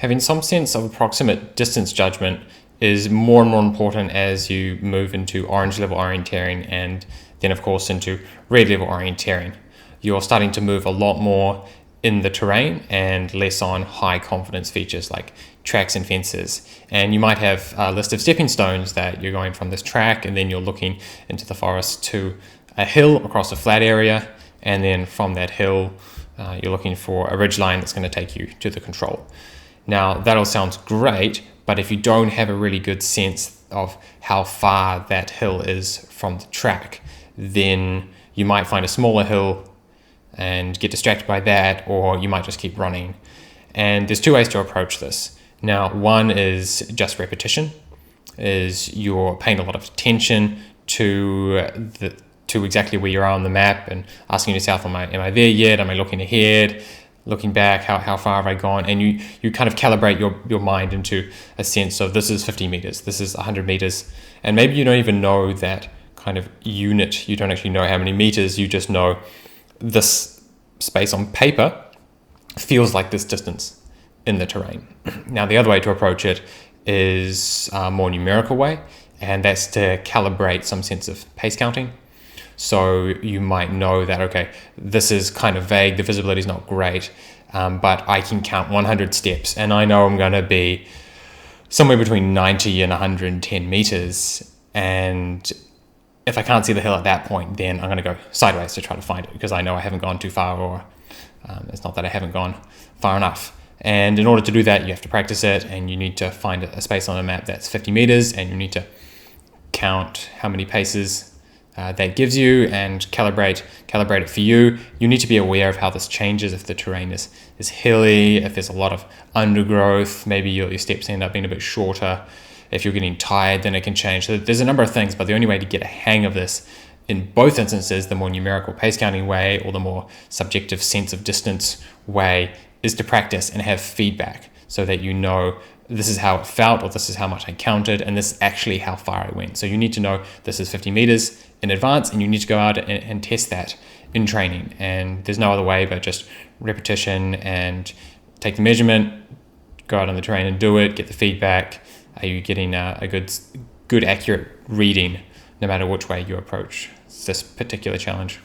having some sense of approximate distance judgment is more and more important as you move into orange level orienteering and then of course into red level orienteering. You're starting to move a lot more in the terrain and less on high confidence features like tracks and fences. And you might have a list of stepping stones that you're going from this track and then you're looking into the forest to a hill across a flat area, and then from that hill you're looking for a ridge line that's going to take you to the control. Now that all sounds great, but if you don't have a really good sense of how far that hill is from the track, then you might find a smaller hill and get distracted by that, or you might just keep running. And there's two ways to approach this. Now, one is just repetition, is you're paying a lot of attention to exactly where you are on the map and asking yourself, am I there yet? Am I looking ahead? Looking back, how far have I gone? And you kind of calibrate your mind into a sense of this is 50 meters, this is 100 meters. And maybe you don't even know that kind of unit. You don't actually know how many meters, you just know this space on paper feels like this distance in the terrain. Now, the other way to approach it is a more numerical way, and that's to calibrate some sense of pace counting. So you might know that, okay, this is kind of vague, the visibility is not great, but I can count 100 steps, and I know I'm going to be somewhere between 90 and 110 meters, and if I can't see the hill at that point, then I'm going to go sideways to try to find it because I know I haven't gone too far, or it's not that I haven't gone far enough. And in order to do that, you have to practice it, and you need to find a space on a map that's 50 meters, and you need to count how many paces that gives you and calibrate it for you. You need to be aware of how this changes if the terrain is hilly, if there's a lot of undergrowth, maybe your steps end up being a bit shorter. If you're getting tired, then it can change. So there's a number of things, but the only way to get a hang of this in both instances, the more numerical pace counting way or the more subjective sense of distance way, is to practice and have feedback so that you know this is how it felt, or this is how much I counted, and this is actually how far I went. So you need to know this is 50 meters in advance, and you need to go out and test that in training. And there's no other way but just repetition and take the measurement, go out on the terrain and do it, get the feedback. Are you getting a good accurate reading no matter which way you approach this particular challenge?